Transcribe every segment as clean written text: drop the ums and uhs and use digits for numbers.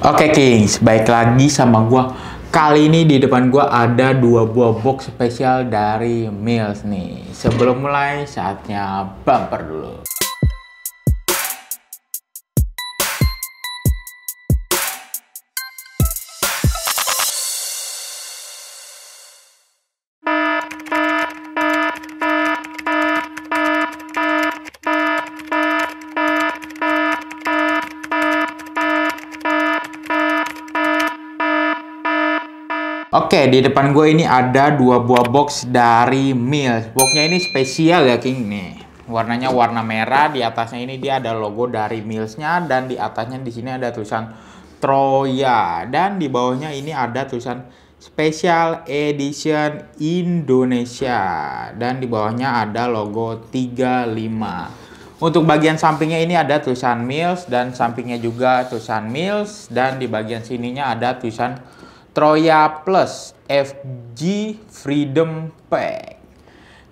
Oke Kings, baik lagi sama gua. Kali ini di depan gua ada dua buah box spesial dari Mills nih. Sebelum mulai, saatnya bumper dulu. Oke, di depan gue ini ada dua buah box dari Mills. Boxnya ini spesial ya King nih. Warnanya warna merah, di atasnya ini dia ada logo dari Millsnya, dan di atasnya di sini ada tulisan Troya, dan di bawahnya ini ada tulisan Special Edition Indonesia, dan di bawahnya ada logo 35. Untuk bagian sampingnya ini ada tulisan Mills, dan sampingnya juga tulisan Mills, dan di bagian sininya ada tulisan Troya Plus FG Freedom Pack,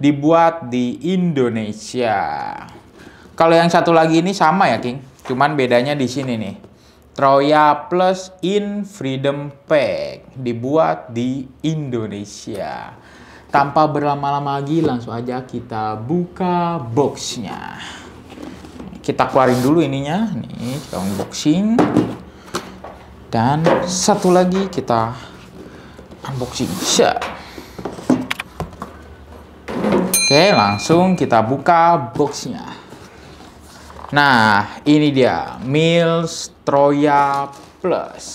dibuat di Indonesia. Kalau yang satu lagi ini sama ya King, cuman bedanya di sini nih. Troya Plus in Freedom Pack, dibuat di Indonesia. Tanpa berlama-lama lagi, langsung aja kita buka boxnya. Kita keluarin dulu ininya, nih kita unboxing. Dan satu lagi kita unboxing. Oke, langsung kita buka boxnya. Nah, ini dia Mills Troya Plus.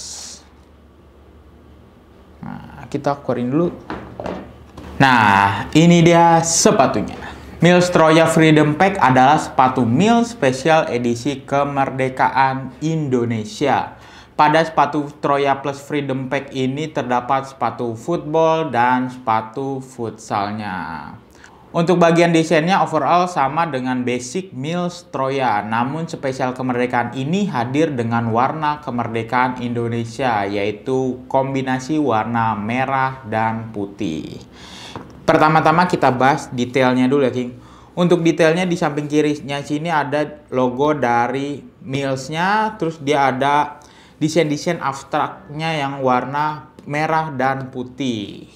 Nah, kita keluarin dulu. Nah, ini dia sepatunya. Mills Troya Freedom Pack adalah sepatu Mills spesial edisi kemerdekaan Indonesia. Pada sepatu Troya Plus Freedom Pack ini terdapat sepatu football dan sepatu futsalnya. Untuk bagian desainnya overall sama dengan basic Mills Troya, namun spesial kemerdekaan ini hadir dengan warna kemerdekaan Indonesia, yaitu kombinasi warna merah dan putih. Pertama-tama kita bahas detailnya dulu ya King. Untuk detailnya di samping kirinya sini ada logo dari Millsnya, terus dia ada desain-desain abstraknya yang warna merah dan putih.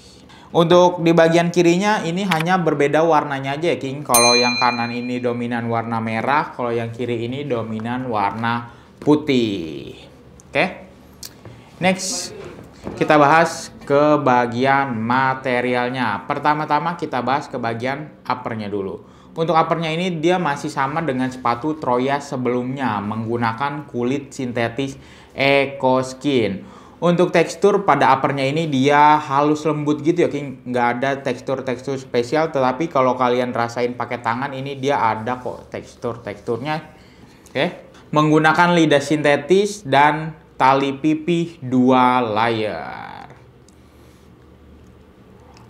Untuk di bagian kirinya ini hanya berbeda warnanya aja ya King. Kalau yang kanan ini dominan warna merah, kalau yang kiri ini dominan warna putih. Oke. Next, kita bahas ke bagian materialnya. Pertama-tama kita bahas ke bagian uppernya dulu. Untuk uppernya ini dia masih sama dengan sepatu Troya sebelumnya, menggunakan kulit sintetis EcoSkin. Untuk tekstur pada uppernya ini dia halus lembut gitu ya King, nggak ada tekstur-tekstur spesial, tetapi kalau kalian rasain pakai tangan ini dia ada kok teksturnya. Oke. Menggunakan lidah sintetis dan tali pipih 2 layer.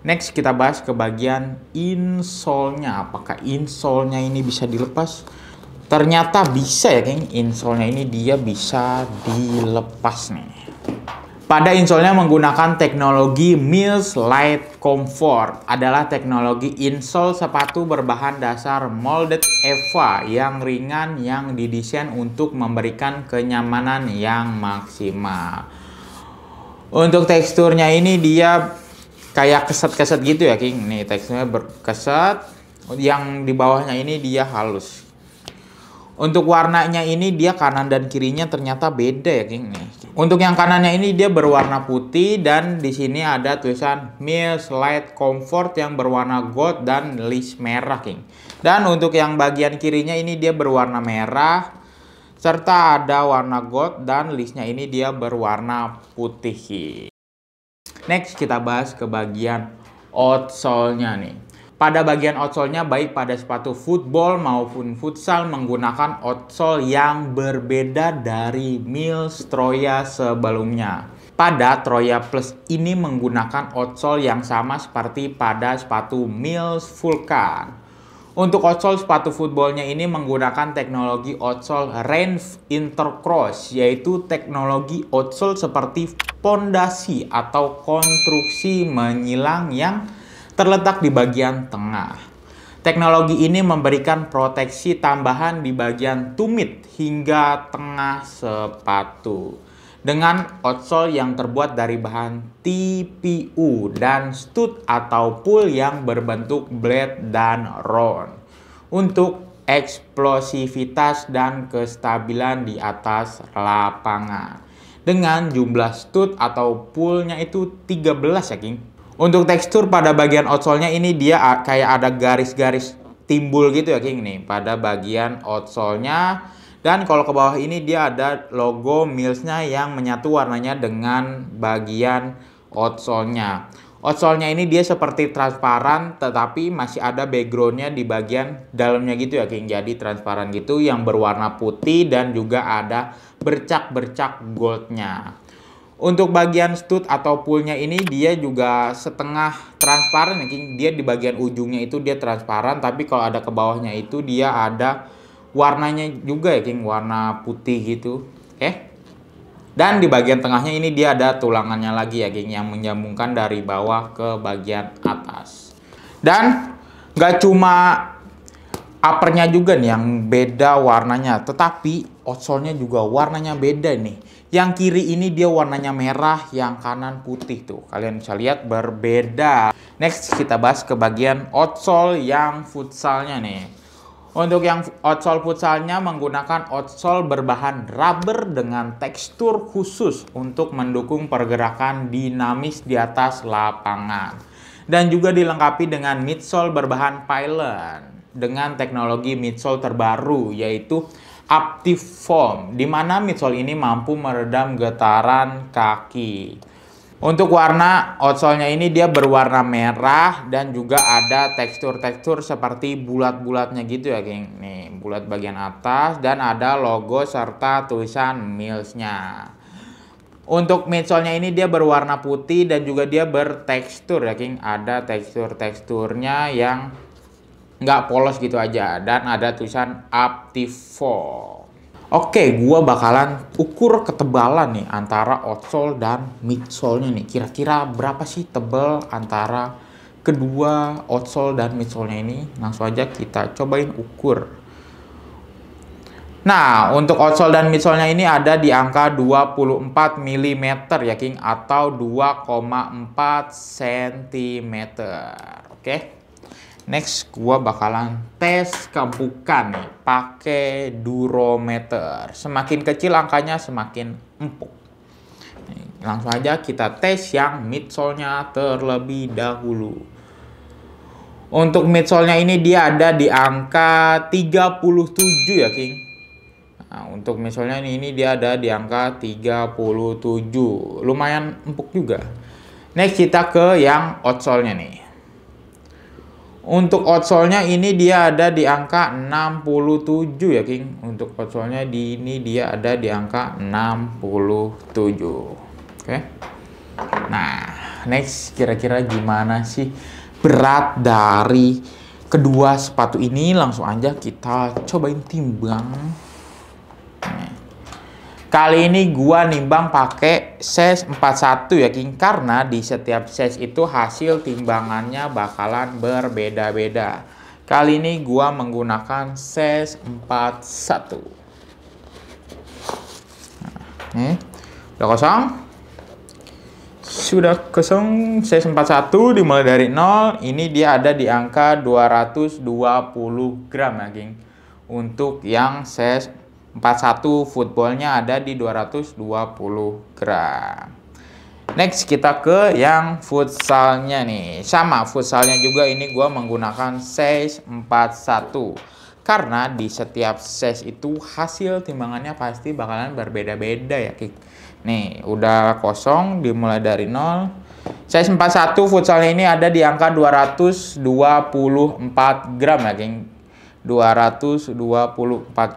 Next kita bahas ke bagian insole-nya. Apakah insole-nya ini bisa dilepas? Ternyata bisa ya King, insole-nya ini dia bisa dilepas nih. Pada insole-nya menggunakan teknologi Mills Light Comfort. Adalah teknologi insole sepatu berbahan dasar molded EVA yang ringan yang didesain untuk memberikan kenyamanan yang maksimal. Untuk teksturnya ini dia kayak keset-keset gitu ya King. Nih teksturnya berkeset. Yang di bawahnya ini dia halus. Untuk warnanya ini dia kanan dan kirinya ternyata beda ya King nih. Untuk yang kanannya ini dia berwarna putih, dan di sini ada tulisan Mills Light Comfort yang berwarna gold dan list merah King. Dan untuk yang bagian kirinya ini dia berwarna merah serta ada warna gold, dan listnya ini dia berwarna putih. Next kita bahas ke bagian outsole-nya nih. Pada bagian outsole-nya baik pada sepatu football maupun futsal menggunakan outsole yang berbeda dari Mills Troya sebelumnya. Pada Troya Plus ini menggunakan outsole yang sama seperti pada sepatu Mills Vulcan. Untuk outsole sepatu footballnya ini menggunakan teknologi outsole Rain Intercross, yaitu teknologi outsole seperti pondasi atau konstruksi menyilang yang terletak di bagian tengah. Teknologi ini memberikan proteksi tambahan di bagian tumit hingga tengah sepatu. dengan outsole yang terbuat dari bahan TPU dan stud atau pool yang berbentuk blade dan round untuk eksplosivitas dan kestabilan di atas lapangan. Dengan jumlah stud atau poolnya itu 13 ya King. Untuk tekstur pada bagian outsole-nya ini dia kayak ada garis-garis timbul gitu ya King nih pada bagian outsole-nya. Dan kalau ke bawah ini dia ada logo Mills-nya yang menyatu warnanya dengan bagian outsole-nya. Outsole-nya ini dia seperti transparan tetapi masih ada background-nya di bagian dalamnya gitu ya King. Jadi transparan gitu yang berwarna putih dan juga ada bercak-bercak gold-nya. Untuk bagian stud atau poolnya ini dia juga setengah transparan ya King. Dia di bagian ujungnya itu dia transparan, tapi kalau ada ke bawahnya itu dia ada warnanya juga ya King, warna putih gitu. Oke. Dan di bagian tengahnya ini dia ada tulangannya lagi ya King, yang menyambungkan dari bawah ke bagian atas. Dan nggak cuma uppernya juga nih yang beda warnanya, tetapi outsole-nya juga warnanya beda nih. Yang kiri ini dia warnanya merah, yang kanan putih tuh. Kalian bisa lihat berbeda. Next kita bahas ke bagian outsole yang futsalnya nih. Untuk yang outsole futsalnya menggunakan outsole berbahan rubber dengan tekstur khusus untuk mendukung pergerakan dinamis di atas lapangan. Dan juga dilengkapi dengan midsole berbahan pylon dengan teknologi midsole terbaru yaitu Active Foam, di mana midsole ini mampu meredam getaran kaki. Untuk warna outsole-nya ini dia berwarna merah dan juga ada tekstur-tekstur seperti bulat-bulatnya gitu ya King. Nih, bulat bagian atas dan ada logo serta tulisan Mills-nya. Untuk midsole-nya ini dia berwarna putih dan juga dia bertekstur ya King. Ada tekstur-teksturnya yang nggak polos gitu aja dan ada tulisan Active Foam. Oke, gua bakalan ukur ketebalan nih antara outsole dan midsole-nya nih. Kira-kira berapa sih tebal antara kedua outsole dan midsole-nya ini? Langsung aja kita cobain ukur. Nah, untuk outsole dan midsole-nya ini ada di angka 24 mm ya King, atau 2,4 cm. Oke. Next, gua bakalan tes keempukan nih pakai durometer. Semakin kecil angkanya semakin empuk. Nih, langsung aja kita tes yang midsole-nya terlebih dahulu. Untuk midsole-nya ini dia ada di angka 37 ya King. Nah, untuk midsole-nya ini dia ada di angka 37. Lumayan empuk juga. Next kita ke yang outsole-nya nih. Untuk outsole-nya ini dia ada di angka 67 ya King. Untuk outsole-nya ini dia ada di angka 67. Oke. Nah, next kira-kira gimana sih berat dari kedua sepatu ini? Langsung aja kita cobain timbang. Kali ini gua nimbang pakai size 41 ya King, karena di setiap size itu hasil timbangannya bakalan berbeda-beda. Kali ini gua menggunakan size 41. Nah, nih, udah kosong. Sudah kosong, size 41 dimulai dari 0, ini dia ada di angka 220 gram ya King. Untuk yang size 41 footballnya ada di 220 gram. Next kita ke yang futsalnya nih. Sama futsalnya juga ini gua menggunakan size 41. Karena di setiap size itu hasil timbangannya pasti bakalan berbeda-beda ya Kik. Nih udah kosong dimulai dari 0. Size 41 futsalnya ini ada di angka 224 gram ya King. 224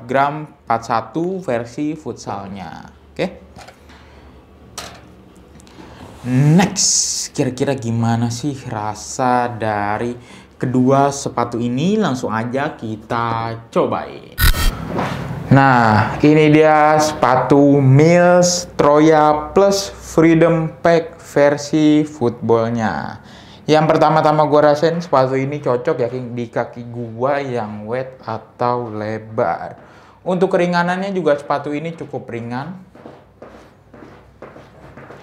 gram 41 versi futsalnya. Oke. Next, kira-kira gimana sih rasa dari kedua sepatu ini? Langsung aja kita cobain. Nah, ini dia sepatu Mills Troya Plus Freedom Pack versi footballnya. Yang pertama-tama gue rasain sepatu ini cocok ya di kaki gue yang wet atau lebar. Untuk keringanannya juga sepatu ini cukup ringan.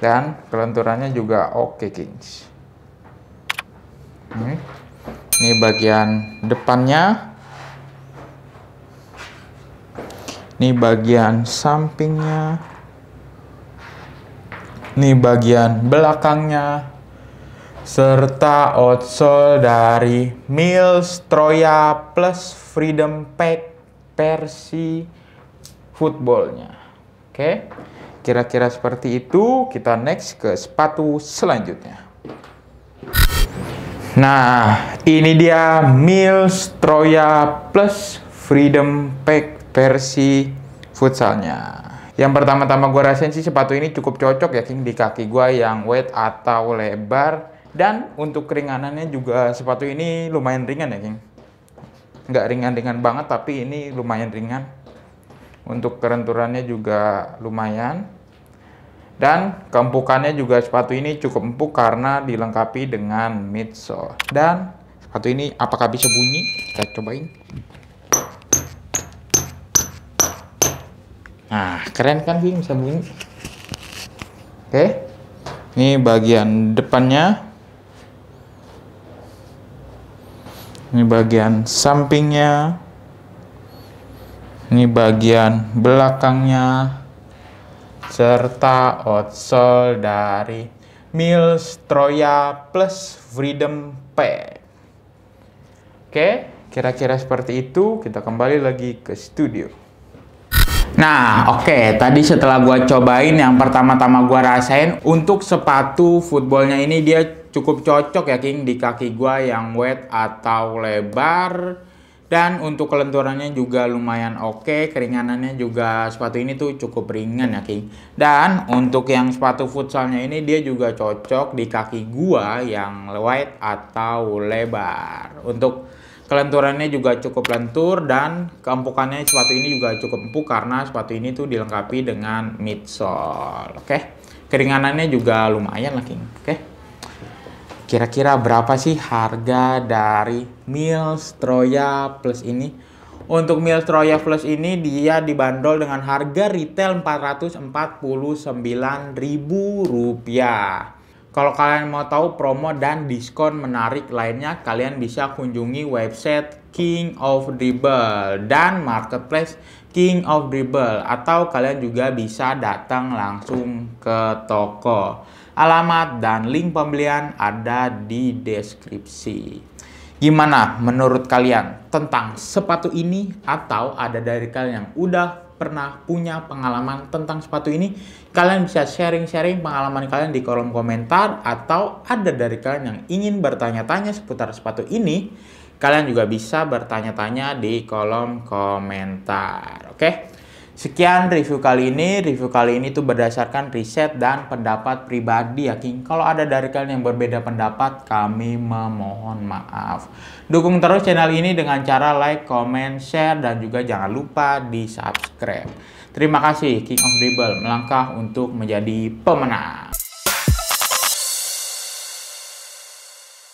Dan kelenturannya juga oke, Kings. Ini bagian depannya. Ini bagian sampingnya. Ini bagian belakangnya. Serta outsole dari Mills Troya Plus Freedom Pack versi footballnya. Oke, kira-kira seperti itu. Kita next ke sepatu selanjutnya. Nah, ini dia Mills Troya Plus Freedom Pack versi futsalnya. Yang pertama-tama gue rasain sih sepatu ini cukup cocok ya, King, di kaki gue yang wide atau lebar. Dan untuk keringanannya juga sepatu ini lumayan ringan ya, King. Nggak ringan-ringan banget, tapi ini lumayan ringan. Untuk kelenturannya juga lumayan. Dan keempukannya juga sepatu ini cukup empuk karena dilengkapi dengan midsole. Dan sepatu ini apakah bisa bunyi? Kita cobain. Nah, keren kan, King, bisa bunyi. Oke. Ini bagian depannya. Ini bagian sampingnya. Ini bagian belakangnya. Serta outsole dari Mills Troya Plus Freedom Pack. Oke, kira-kira seperti itu. Kita kembali lagi ke studio. Nah, oke, tadi setelah gua cobain, yang pertama-tama gua rasain untuk sepatu footballnya ini dia cukup cocok ya, King, di kaki gua yang wide atau lebar. Dan untuk kelenturannya juga lumayan oke, keringanannya juga sepatu ini tuh cukup ringan ya, King. Dan untuk yang sepatu futsalnya ini dia juga cocok di kaki gua yang wide atau lebar. Untuk kelenturannya juga cukup lentur dan keempukannya sepatu ini juga cukup empuk karena sepatu ini tuh dilengkapi dengan midsole. Oke. Keringanannya juga lumayan lah, King. Oke. Kira-kira berapa sih harga dari Mills Troya Plus ini? Untuk Mills Troya Plus ini dia dibanderol dengan harga retail Rp449.000. Kalau kalian mau tahu promo dan diskon menarik lainnya, kalian bisa kunjungi website King of Dribble dan marketplace King of Dribble, atau kalian juga bisa datang langsung ke toko. Alamat dan link pembelian ada di deskripsi. Gimana menurut kalian tentang sepatu ini? Atau ada dari kalian yang udah pernah punya pengalaman tentang sepatu ini? Kalian bisa sharing-sharing pengalaman kalian di kolom komentar. Atau ada dari kalian yang ingin bertanya-tanya seputar sepatu ini, kalian juga bisa bertanya-tanya di kolom komentar. Oke? Sekian review kali ini. Review kali ini tuh berdasarkan riset dan pendapat pribadi ya, King. Kalau ada dari kalian yang berbeda pendapat, kami memohon maaf. Dukung terus channel ini dengan cara like, comment, share, dan juga jangan lupa di subscribe. Terima kasih, King of Dribble melangkah untuk menjadi pemenang.